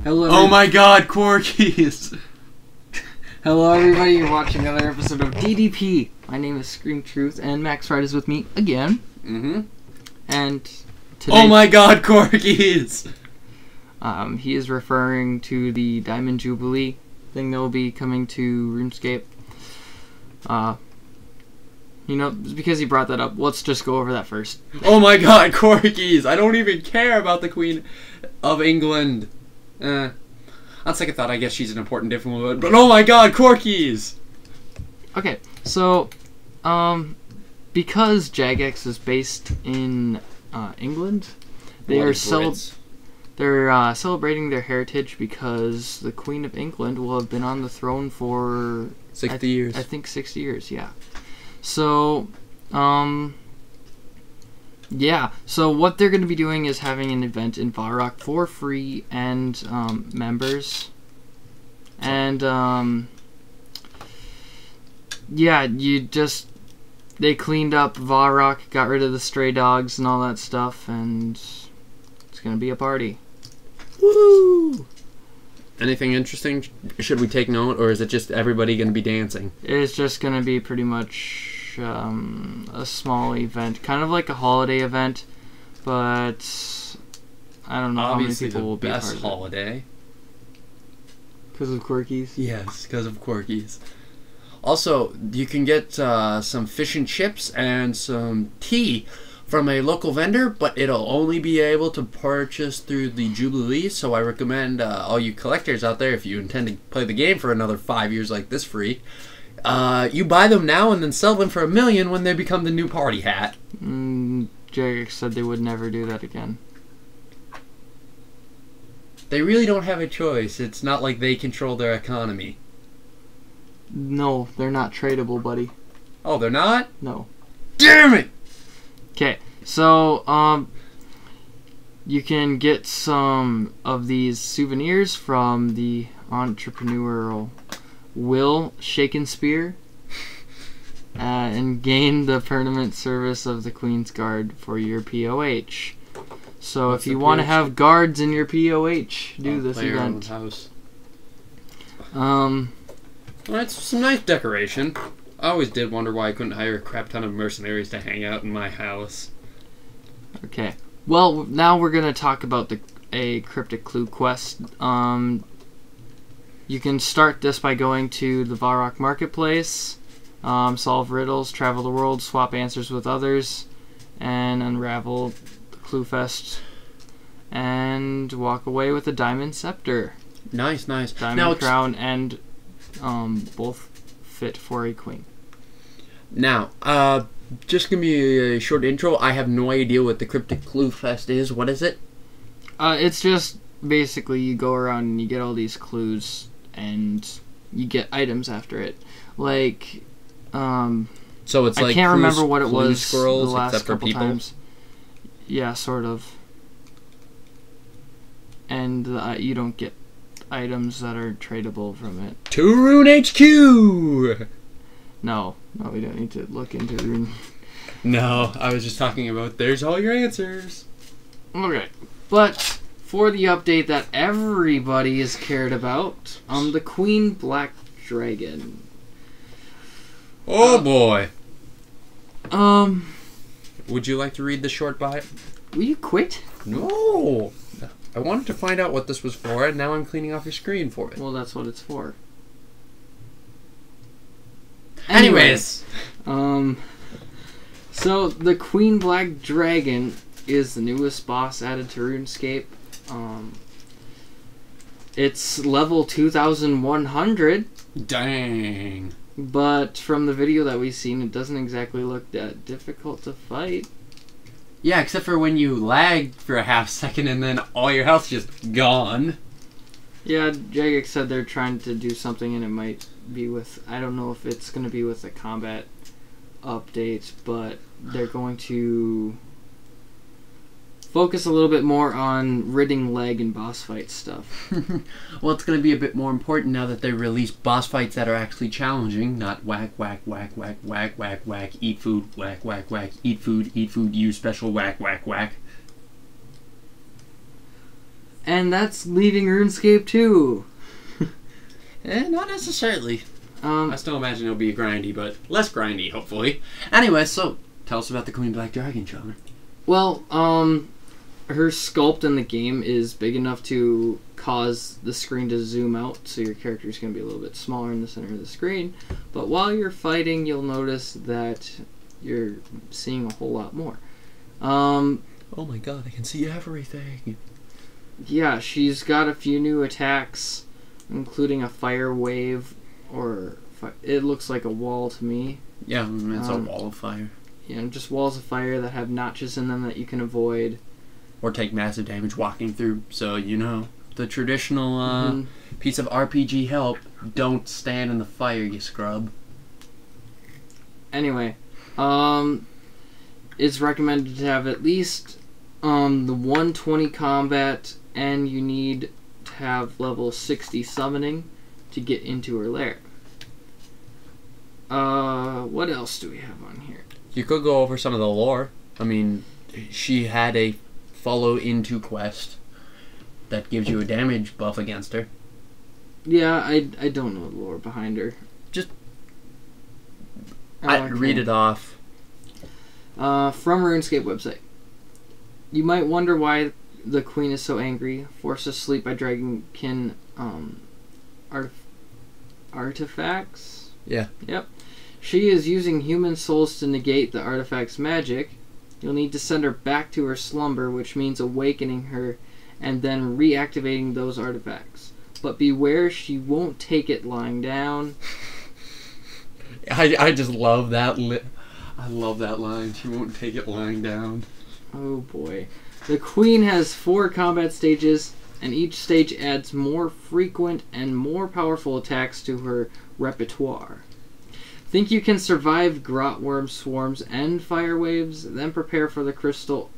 Hello. Oh my god, Corkies! Hello, everybody. You're watching another episode of DDP. My name is Scream Truth, and Max Wright is with me again. Mm-hmm. And today, oh my god, Corkies! He is referring to the Diamond Jubilee thing that will be coming to Runescape. You know, because he brought that up, let's just go over that first. Oh my god, Corkies! I don't even care about the Queen of England. On second thought, I guess she's an important different woman, but oh my god, Corkies! Okay, so, because Jagex is based in England, they're celebrating their heritage because the Queen of England will have been on the throne for 60 years. I think 60 years, yeah. So, yeah. So what they're going to be doing is having an event in Varrock for free and members. And, yeah, they cleaned up Varrock, got rid of the stray dogs and all that stuff, and it's going to be a party. Woo! Anything interesting? Should we take note, or is it just everybody going to be dancing? It's just going to be pretty much a small event, kind of like a holiday event, but I don't know Obviously how many people will be part of it. Best holiday. Because of Quirkies? Yes, because of Corkies. Also, you can get some fish and chips and some tea from a local vendor, but it'll only be able to purchase through the Jubilee, so I recommend all you collectors out there, if you intend to play the game for another 5 years like this free, you buy them now and then sell them for $1 million when they become the new party hat. Jagex said they would never do that again. They really don't have a choice. It's not like they control their economy. No, they're not tradable, buddy. Oh, they're not? No. Damn it! Okay, so, you can get some of these souvenirs from the entrepreneurial Will Shakespeare and gain the permanent service of the Queen's Guard for your POH. So if you want to have guards in your POH, do this event. House. Well, it's some nice decoration. I always did wonder why I couldn't hire a crap ton of mercenaries to hang out in my house. Okay. Well, now we're going to talk about a cryptic clue quest. You can start this by going to the Varrock Marketplace, solve riddles, travel the world, swap answers with others, and unravel the Clue Fest, and walk away with a Diamond Scepter. Nice, nice. Diamond Crown, and both fit for a queen. Now, just give me a short intro. I have no idea what the Cryptic Clue Fest is. What is it? It's just basically you go around and you get all these clues and you get items after it. Like, so it's like I can't remember what it was squirrels, the last except for couple people? times. Yeah, sort of. And you don't get items that are tradable from it. To Rune HQ! No, we don't need to look into the Rune. No, I was just talking about there's all your answers. Okay, but for the update that everybody is cared about, the Queen Black Dragon. Oh boy. Would you like to read the short bio? Will you quit? No! I wanted to find out what this was for, and now I'm cleaning off your screen for it. Well, that's what it's for. Anyways. So the Queen Black Dragon is the newest boss added to RuneScape. It's level 2100. Dang. But from the video that we've seen, it doesn't exactly look that difficult to fight. Yeah, except for when you lag for a half second and then all your health's just gone. Yeah, Jagex said they're trying to do something and it might be with, I don't know if it's going to be with the combat update, but they're going to focus a little bit more on ridding leg and boss fight stuff. Well, it's going to be a bit more important now that they release boss fights that are actually challenging, not whack, whack, whack, whack, whack, whack, whack, eat food, whack, whack, whack, eat food, use special, whack, whack, whack. And that's leaving RuneScape too. Not necessarily. Um, I still imagine it'll be grindy, but less grindy, hopefully. Anyway, so tell us about the Queen Black Dragon, Chandler. well, her sculpt in the game is big enough to cause the screen to zoom out, so your character's going to be a little bit smaller in the center of the screen. But while you're fighting, you'll notice that you're seeing a whole lot more. Oh my god, I can see everything. Yeah, she's got a few new attacks, including a fire wave, or it looks like a wall to me. Yeah, it's a wall of fire. You know, just walls of fire that have notches in them that you can avoid. Or take massive damage walking through, so you know. The traditional piece of RPG help, don't stand in the fire, you scrub. Anyway, it's recommended to have at least the 120 combat, and you need to have level 60 summoning to get into her lair. What else do we have on here? You could go over some of the lore. I mean, she had a follow into quest that gives you a damage buff against her. Yeah, I don't know the lore behind her. Just Okay. read it off. From RuneScape website. You might wonder why the queen is so angry, forced asleep by dragonkin artifacts. Yeah. Yep. She is using human souls to negate the artifact's magic. You'll need to send her back to her slumber, which means awakening her and then reactivating those artifacts. But beware, she won't take it lying down. I just love that. I love that line. She won't take it lying down. Oh boy. The queen has 4 combat stages, and each stage adds more frequent and more powerful attacks to her repertoire. Think you can survive grotworm swarms and fire waves, then prepare for the crystal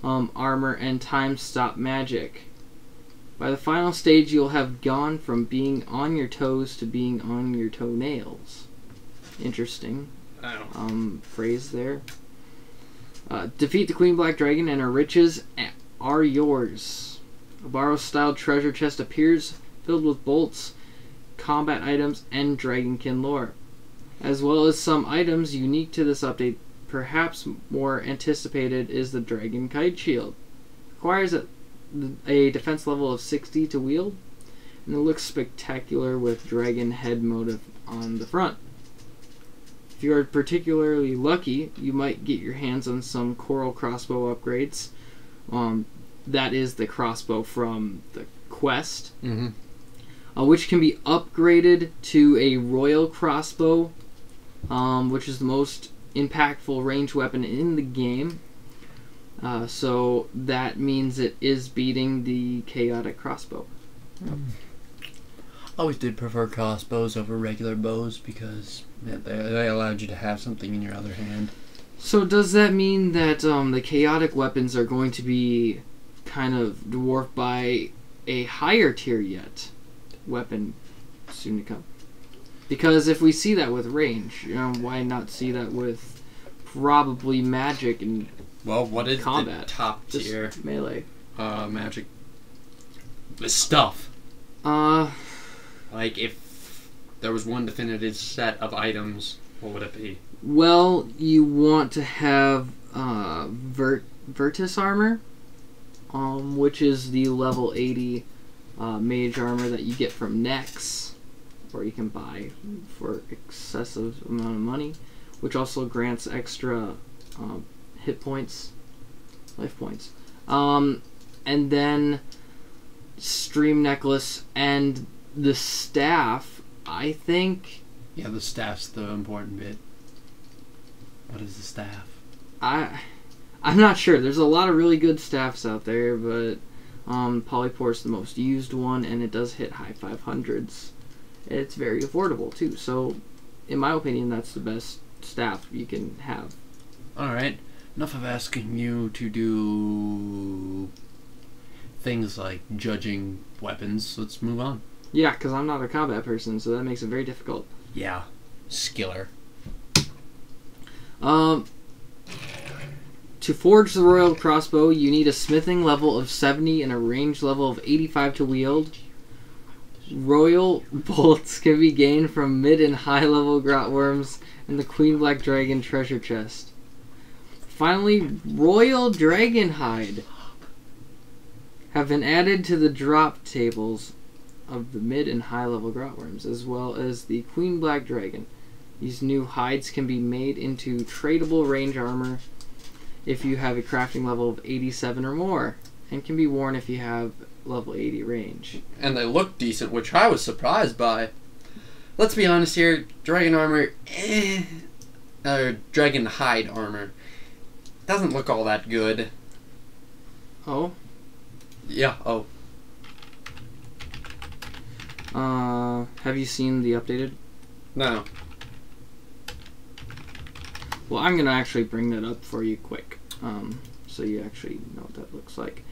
armor and time stop magic. By the final stage, you'll have gone from being on your toes to being on your toenails. Interesting phrase there. Defeat the Queen Black Dragon and her riches are yours. A Barrow-style treasure chest appears, filled with bolts, combat items, and dragonkin lore, as well as some items unique to this update. Perhaps more anticipated is the Dragon Kite Shield. Requires a defense level of 60 to wield, and it looks spectacular with dragon head motif on the front. If you are particularly lucky, you might get your hands on some coral crossbow upgrades. That is the crossbow from the quest, which can be upgraded to a royal crossbow, which is the most impactful ranged weapon in the game. So that means it is beating the chaotic crossbow. Always did prefer crossbows over regular bows because they allowed you to have something in your other hand. So does that mean that the chaotic weapons are going to be kind of dwarfed by a higher tier yet weapon soon to come? Because if we see that with range, why not see that with probably magic and what is combat? The top tier? Just melee. Magic. The stuff. Like if there was one definitive set of items, what would it be? Well, you want to have Virtus armor, which is the level 80 mage armor that you get from Nex, or you can buy for excessive amount of money, which also grants extra hit points, life points. And then Stream Necklace and the staff, I think. Yeah, the staff's the important bit. What is the staff? I'm not sure. There's a lot of really good staffs out there, but Polypore's the most used one, and it does hit high 500s. It's very affordable too. So, in my opinion, that's the best staff you can have. Alright, enough of asking you to do things like judging weapons. Let's move on. Yeah, because I'm not a combat person, so that makes it very difficult. Yeah, skiller. To To forge the royal crossbow, you need a smithing level of 70 and a range level of 85 to wield. Royal bolts can be gained from mid and high level grot worms in the Queen Black Dragon treasure chest. Finally, royal dragon hide have been added to the drop tables of the mid and high level grot worms, as well as the Queen Black Dragon. These new hides can be made into tradable range armor if you have a crafting level of 87 or more, and can be worn if you have level 80 range. And they look decent, which I was surprised by. Let's be honest here, dragon armor, or dragon hide armor, doesn't look all that good. Oh? Yeah, oh. Have you seen the updated? No. Well, I'm gonna actually bring that up for you quick, so you actually know what that looks like.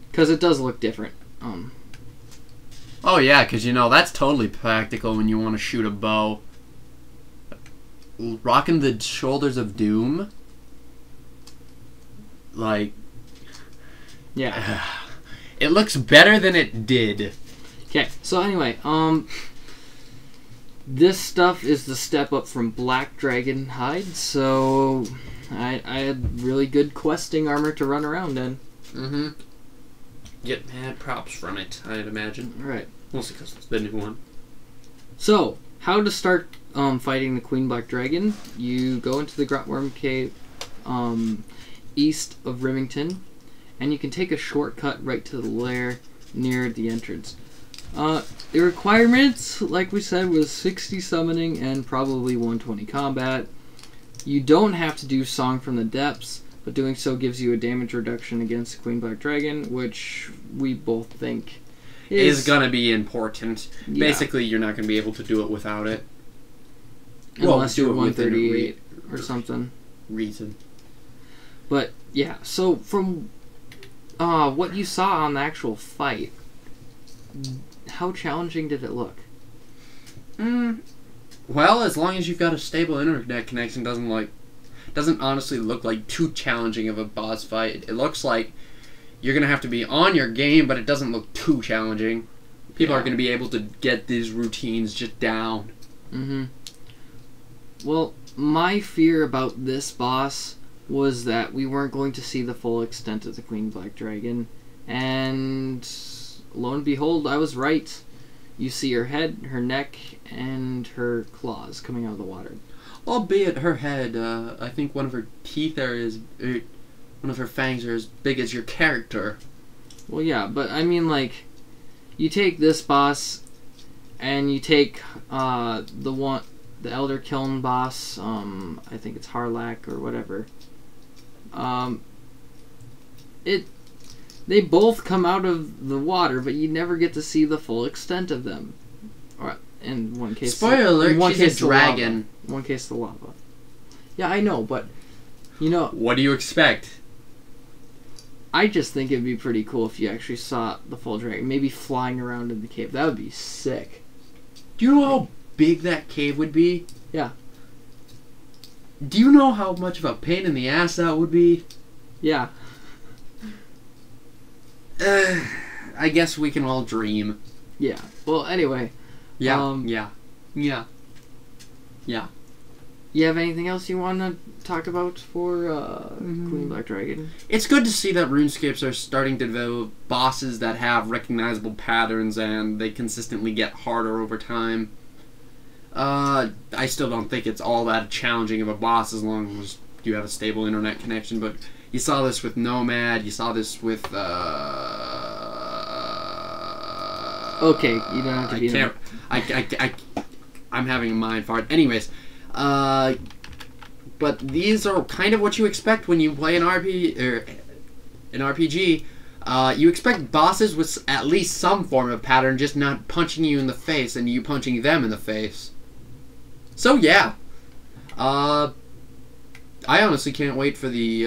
Because it does look different. Oh yeah, because you know, that's totally practical when you want to shoot a bow. Rocking the Shoulders of Doom. Like... Yeah. It looks better than it did. Okay, so anyway, this stuff is the step up from Black Dragon Hide, so I had really good questing armor to run around in. Mm-hmm. Get mad props from it, I'd imagine. Right. Mostly because it's the new one. So, how to start fighting the Queen Black Dragon? You go into the Grotworm Cave east of Remington, and you can take a shortcut right to the lair near the entrance. The requirements, like we said, was 60 summoning and probably 120 combat. You don't have to do Song from the Depths, but doing so gives you a damage reduction against the Queen Black Dragon, which we both think is gonna be important. Yeah. Basically, you're not gonna be able to do it without it. Unless do you're it within a 138 or something. Reason. But, yeah, so from what you saw on the actual fight, how challenging did it look? Well, as long as you've got a stable internet connection, doesn't honestly look like too challenging of a boss fight. It looks like you're gonna have to be on your game, but it doesn't look too challenging. People are gonna be able to get these routines just down. Mm-hmm. Well, my fear about this boss was that we weren't going to see the full extent of the Queen Black Dragon, and lo and behold, I was right. You see her head, her neck, and her claws coming out of the water. Albeit her head, I think one of her teeth one of her fangs are as big as your character. Well, yeah, but I mean, like, you take this boss, and you take the Elder Kiln boss. I think it's Harlack or whatever. They both come out of the water, but you never get to see the full extent of them. Or in one case, spoiler alert, she's a dragon. In one case, the lava. Yeah, I know, but you know. What do you expect? I just think it'd be pretty cool if you actually saw the full dragon, maybe flying around in the cave. That would be sick. Do you know how big that cave would be? Yeah. Do you know how much of a pain in the ass that would be? Yeah. I guess we can all dream. Yeah. Well, anyway. Yeah. Yeah. You have anything else you want to talk about for Queen Black Dragon? It's good to see that RuneScapes are starting to develop bosses that have recognizable patterns and they consistently get harder over time. I still don't think it's all that challenging of a boss as long as you have a stable internet connection, but you saw this with Nomad, you saw this with okay, you don't have to be I'm having a mind fart. Anyways, but these are kind of what you expect when you play an RPG. You expect bosses with at least some form of pattern, just not punching you in the face and you punching them in the face. So yeah, I honestly can't wait for the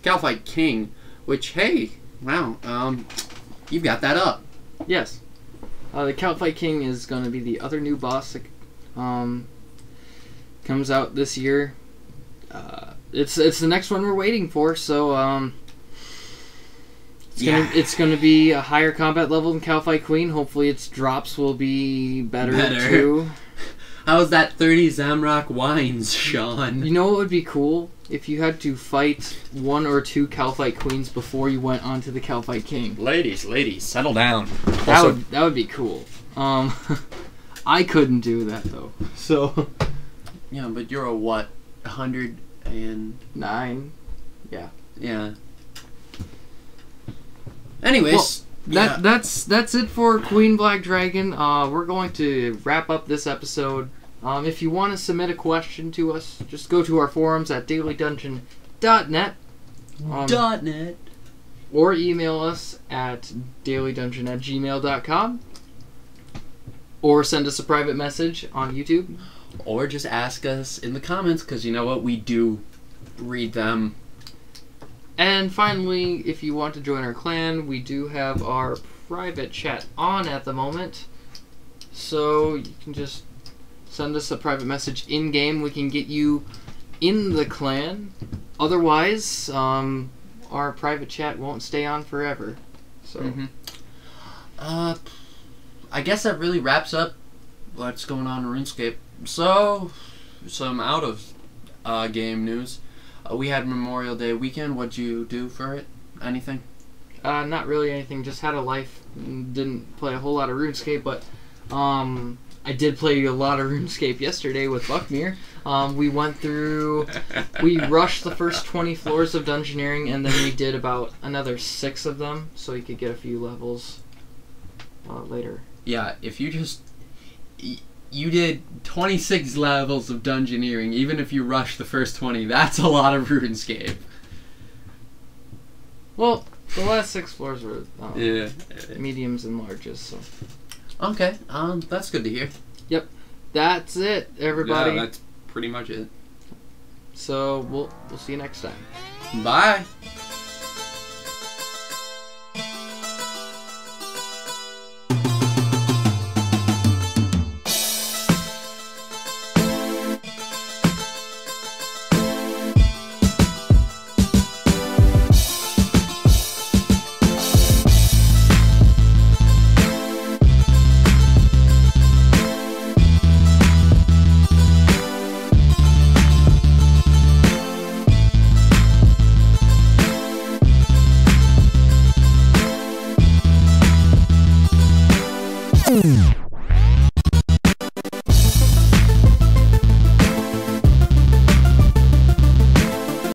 Calphite King, which, hey, wow, you've got that up. Yes. The Calphite King is going to be the other new boss that comes out this year. it's the next one we're waiting for. So it's gonna be a higher combat level than Cal Fight Queen. Hopefully, its drops will be better. Too. How's that 30 Zamrock wines, Sean? You know what would be cool? If you had to fight 1 or 2 Cal Fight Queens before you went on to the Cal Fight King. Ladies, settle down. That would be cool. I couldn't do that though. So. Yeah, but you're a what? 109? Yeah. Yeah. Anyways, well, that's it for Queen Black Dragon. We're going to wrap up this episode. If you want to submit a question to us, just go to our forums at dailydungeon.net. .net. Or email us at dailydungeon@gmail.com. Or send us a private message on YouTube. Or just ask us in the comments, because you know what? We do read them. And finally, if you want to join our clan, we do have our private chat on at the moment. So you can just send us a private message in-game. We can get you in the clan. Otherwise, our private chat won't stay on forever. So, I guess that really wraps up what's going on in RuneScape. So, some out of game news. We had Memorial Day weekend. What'd you do for it? Anything? Not really anything. Just had a life. Didn't play a whole lot of RuneScape, but I did play a lot of RuneScape yesterday with Buckmere. We went through... We rushed the first 20 floors of Dungeoneering, and then we did about another 6 of them, so you could get a few levels later. Yeah, if you just... You did 26 levels of Dungeoneering, even if you rushed the first 20. That's a lot of RuneScape. Well, the last 6 floors were mediums and larges, so... Okay, that's good to hear. Yep. That's it, everybody. Yeah, that's pretty much it. So, we'll see you next time. Bye!